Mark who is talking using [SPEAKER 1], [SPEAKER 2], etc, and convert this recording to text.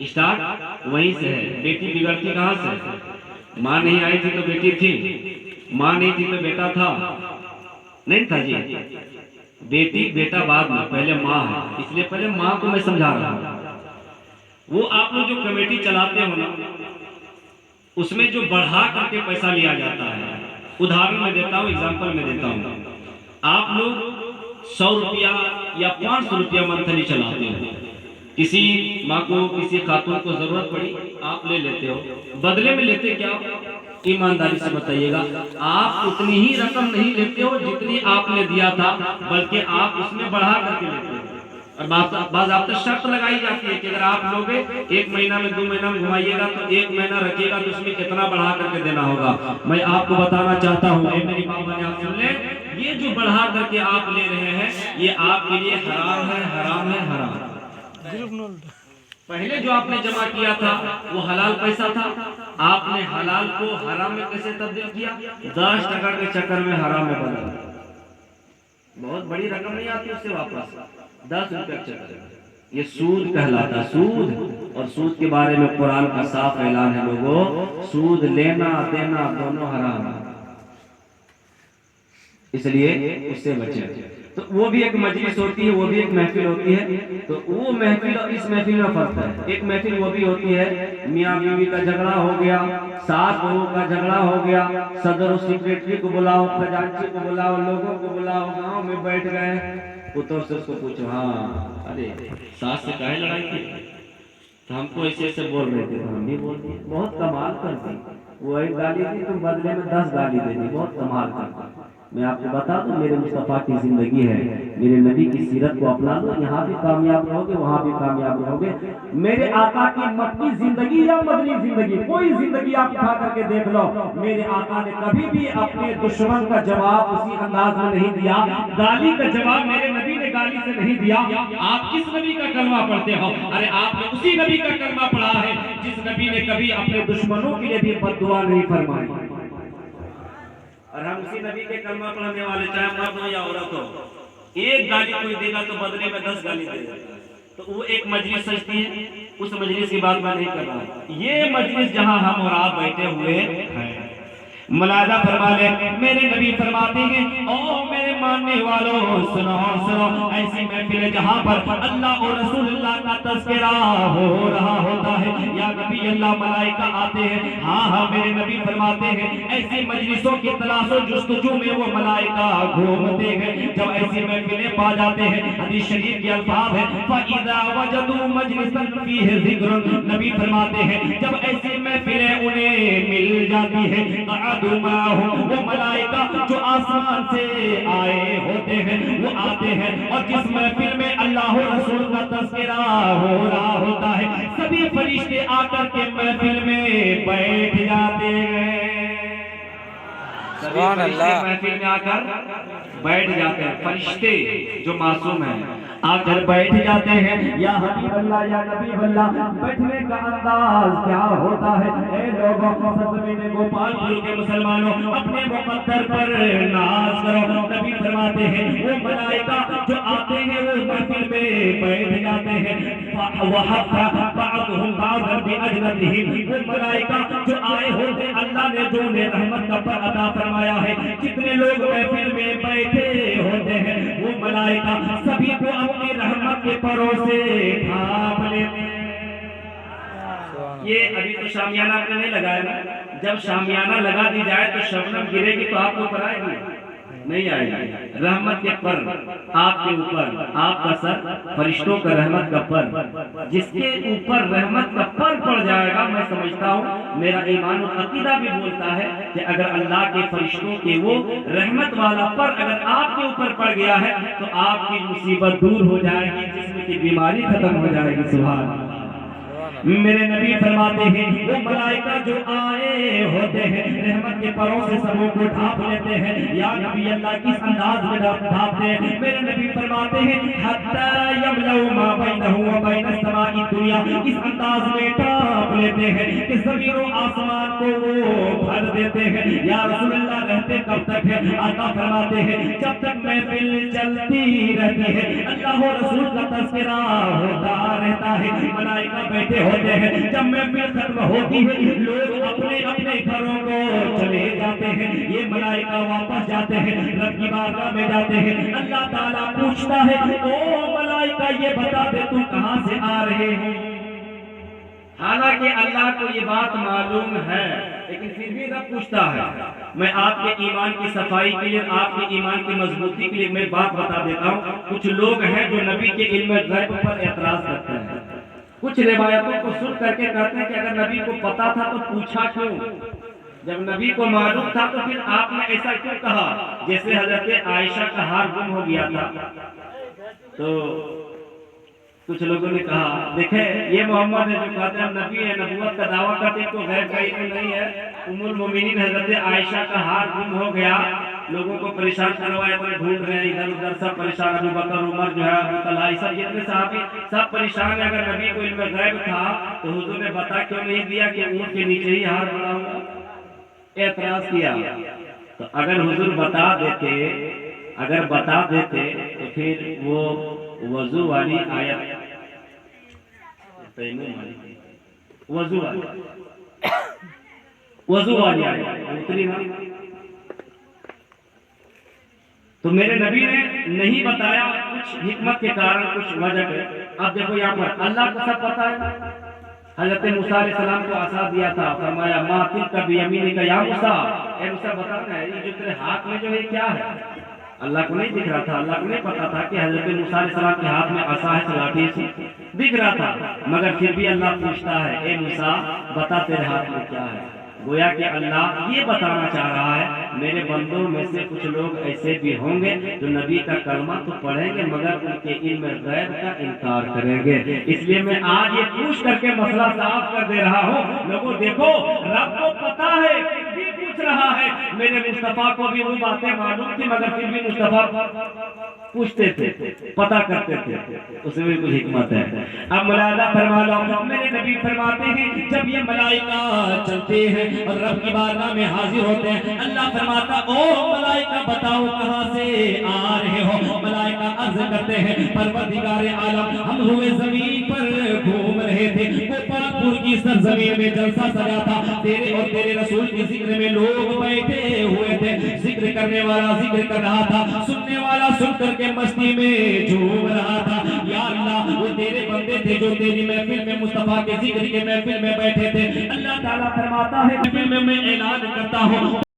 [SPEAKER 1] Start वहीं से है। बेटी बिगड़ती कहाँ से? माँ नहीं आई थी तो बेटी थी, माँ नहीं थी तो बेटा था, नहीं था जी। बेटी बेटा बाद में, पहले माँ है, इसलिए पहले माँ को मैं समझा रहा हूँ। वो आप लोग जो कमेटी चलाते हो ना, उसमें जो बढ़ा करके पैसा लिया जाता है, उदाहरण में देता हूँ, एग्जाम्पल में देता हूँ। आप लोग 100 रुपया या 500 रुपया मंथली चलाते हो, किसी माँ को किसी खातून को जरूरत पड़ी, आप ले लेते हो, बदले में लेते क्या? ईमानदारी से बताइएगा। आप उतनी ही रकम नहीं लेते हो जितनी आपने दिया था, बल्कि आप उसमें बढ़ा करके लेते हो। और बात आप तो शर्त लगाई जाती है कि अगर आप लोग 1 महीना में 2 महीना में घुमाइएगा तो 1 महीना रखिएगा तो उसमें कितना बढ़ा करके देना होगा। मैं आपको बताना चाहता हूँ, मेरी माँ बहन आप सुन लें, ये जो बढ़ा करके आप ले रहे हैं ये आपके लिए हराम है, हराम है, हराम। पहले जो आपने जमा किया था वो हलाल पैसा था, आपने हलाल को हराम में कैसे तब्दील किया? 10 टका के चक्कर में हराम में बदल। बहुत बड़ी रकम नहीं आती उससे वापस, 10 रुपये के चक्कर में। ये सूद कहलाता, सूद। और सूद के बारे में कुरान का साफ ऐलान है लोगों, सूद लेना देना दोनों हराम है, इसलिए उससे बचें। तो वो भी एक मजलिस होती है, वो भी एक महफिल होती है। तो वो महफिल और इस महफिल में फर्क है। एक महफिल वो भी होती है, मियाँ बीवी का झगड़ा हो गया, सास बहू का झगड़ा हो गया, सदर और सेक्रेटरी को बुलाओ, खजांची को बुलाओ, लोगों को बुलाओ, गांव में बैठ गए, पुतों से उसको पूछो, हाँ अरे सास से काहे लड़ाई की? तो हमको ऐसे ऐसे बोल रहे थे, हम भी बोल दिए। बहुत कमाल करती, वो एक गाली दी तुम बदले में 10 गाली दे दी, बहुत कमाल करती। मैं आपको बता दूं, मेरे मुस्तफा की जिंदगी है, मेरे नबी की सीरत को अपना लो, यहाँ भी कामयाब रहोगे, वहाँ भी कामयाब रहोगे। मेरे आका की मक्की जिंदगी या मदनी जिंदगी, कोई जिंदगी आप उठा करके देख लो, मेरे आका ने कभी भी अपने दुश्मन का जवाब उसी अंदाज में नहीं दिया। गाली का जवाब मेरे नबी ने गाली से नहीं दिया। आप किस नबी का कलमा पढ़ते हो? अरे आपने उसी नबी का कलमा पढ़ा है जिस नबी ने कभी अपने दुश्मनों के लिए भी बद्दुआ नहीं फरमाई। और हम उसी नबी के कलमा पढ़ने वाले, चाहे मर्द हो या औरत हो, एक गाली कोई देगा तो बदले में 10 गाली देगा। तो वो एक मजलिस सजती है, उस मजलिस की बात मैं नहीं कर रहा। ये मजलिस जहां हम और आप बैठे हुए हैं, मुलाजा फरमा ले, मेरे नबी फरमाते हैं, ओ मेरे मानने वालों सुनो सुनो, ऐसी महफिल जहां पर अल्लाह और रसूलुल्लाह का तज़किरा हो रहा होता है, या नबी अल्लाह मलाइका आते हैं, हाँ हाँ मेरे नबी फरमाते हैं, ऐसी मजलिसों की तलाश और जुस्तजू में वो मलाइका घूमते हैं। जब ऐसी महफिलें पा जाते हैं, हदीस शरीफ के अल्फाज है, फ़इज़ा वजदू मजलिसन फ़ीहि ज़िक्रुन, नबी फरमाते हैं जब ऐसी महफिलें उन्हें मिल जाती है, वो मलाइका जो आसमान से आए होते हैं वो आते हैं, और जिस महफिल में अल्लाह रसूल का तज़किरा हो रहा होता है, सभी फरिश्ते आकर के महफिल में बैठ जाते हैं। सभी फरिश्ते महफिल में आकर बैठ जाते हैं। फरिश्ते जो मासूम हैं आकर बैठ जाते हैं। या हबीब अल्लाह, या नबी अल्लाह, बैठने का अंदाज क्या होता है? ए लोगों, सदमें गोपालपुर के मुसलमानों, अपने मुक़द्दर पर नाज करो। नबी फरमाते हैं वो मलाइका जो आते हैं वो महफिल में बैठ जाते हैं। वहफ़ा बअदहुम बअदन बिअजनतिहिम, वो मलाइका जो आए होते अल्लाह ने जो उन्हें रहमत का पर अता फरमाया है, जितने लोग महफिल में बैठे होते हैं वो मलाइका सभी को अपनी रहमत के परों से ढांप लेते हैं। ये अभी तो शामियाना आपने नहीं लगाया ना, जब शामियाना लगा दी जाए तो शबनम गिरेगी तो आपको ऊपर आएगी? नहीं आएगी। रहमत के पर आपके ऊपर, आपका सर फरिश्तों का रहमत का पर, जिसके ऊपर रहमत का पर पड़ जाएगा, मैं समझता हूँ मेरा ईमान और अकीदा भी बोलता है कि अगर अल्लाह के फरिश्तों के वो रहमत वाला पर अगर आपके ऊपर पड़ गया है तो आपकी मुसीबत दूर हो जाएगी, जिस्म की बीमारी खत्म हो जाएगी। सुभान अल्लाह। मेरे नबी फरमाते हैं वो मलाइका जो आए होते हैं रहमत के परों से सबों को ढांप लेते हैं। या नबी अल्लाह किस अंदाज में ढांपते हैं? मेरे नबी फरमाते हैं हत्ता यमलउ मा बैनहु व बैन समाई दुनिया, इस अंदाज में ढांप लेते हैं कि ज़मीन और आसमान को वो भर देते हैं। या रसूलुल्लाह रहते कब तक है? आका फरमाते हैं जब तक महफिल चलती रहती है, अल्लाह और रसूल का तज़किरा होता रहता है, मलाइका बैठे
[SPEAKER 2] होते हैं। जब महफिल खत्म होती है लोग अपने अपने घरों को चले जाते हैं, ये मलाइका वापस जाते हैं, रब की बारगाह में जाते हैं। अल्लाह ताला पूछता है ओ मलाइका ये बता दे तुम कहां से आ रहे हो।
[SPEAKER 1] हालांकि अल्लाह को ये बात मालूम है, लेकिन फिर भी रब पूछता है। मैं आपके ईमान की सफाई के लिए, आपके ईमान की मजबूती के लिए मैं बात बता देता हूँ। कुछ लोग हैं जो नबी के इल्म गैब पर एतराज करते हैं, कुछ रिवायतों को सुन करके कहते हैं कि अगर नबी को पता था तो पूछा क्यों, जब नबी को मालूम था तो फिर आपने ऐसा क्यों कहा। जैसे हजरत आयशा का हार गुम हो गया था, तो कुछ लोगों ने कहा देखे ये मोहम्मद है जो कहते हैं नबी है, नबूवत का दावा करते हैं, तो गैर का इल्म नहीं है। उम्मुल मोमिनीन हजरत आयशा का हार गुम हो गया, लोगों को परेशान करवाया, अपने ढूंढ रहे हैं इधर उधर, सब परेशान। अबू बकर, उमर जो है, अबू तलहा, सब जितने साहबी सब परेशान है। अगर नबी को इल्म गैब था तो हुजूर ने बता क्यों नहीं दिया कि ऊंट के नीचे ही हार पड़ा हुआ। एतराज किया। तो अगर हुजूर बता देते, अगर बता देते तो फिर वो वजू वाली आयत, वजू वाली आयत उतरी ना, तो मेरे नबी ने नहीं बताया कुछ हिकमत के कारण, कुछ वजह है। अब देखो यहाँ पर अल्लाह को सब पता है। हजरत मूसा अलैहिस्सलाम को आसा दिया था, फरमाया मा तिलका बियमीनिक या मूसा, ए मूसा बता ना ये जो तेरे हाथ में जो है क्या है। अल्लाह को नहीं दिख रहा था, अल्लाह को नहीं पता था कि हजरत मूसा अलैहिस्सलाम के हाथ में आसा है, लाठी से दिख रहा था, मगर फिर भी अल्लाह पूछता है ए मूसा बता तेरे हाथ में क्या है। गोया कि अल्लाह ये बताना चाह रहा है मेरे बंदों में से कुछ लोग ऐसे भी होंगे जो नबी का कलमा तो पढ़ेंगे मगर उनके इल्म गैब का इनकार करेंगे। इसलिए मैं आज ये पूछ करके मसला साफ कर दे रहा हूँ। लोगों देखो रब को पता है फिर भी पूछ रहा है। मेरे मुस्तफा को भी वो बातें मालूम थी मगर फिर भी मुस्तफा पूछते थे, पता करते थे, उसमें भी कुछ हिकमत है। अब मुलादा फरमा लो, मेरे नबी फरमाते हैं जब ये मलाइका चलते हैं और रब की बारगाह में हाजिर होते हैं, अल्लाह फरमाता ओ मलाइका बताओ कहां से आ रहे हो। मलाइका अर्ज करते हैं परवरदिगार आलम हम हुए जमीन पर घूम रहे थे, गोपालपुर की सरजमीन में जलसा सजा था, तेरे और तेरे रसूल की जिक्र में लोग बैठे हुए थे, जिक्र करने वाला जिक्र कर रहा था, सुनने वाला सुनकर के मस्ती में झूम रहा था। या अल्लाह वो तेरे बंदे थे जो तेरी महफिल में मुस्तफा के जिक्र के महफिल में बैठे थे। अल्लाह ताला फरमाता है महफिल में मैं ऐलान करता हूँ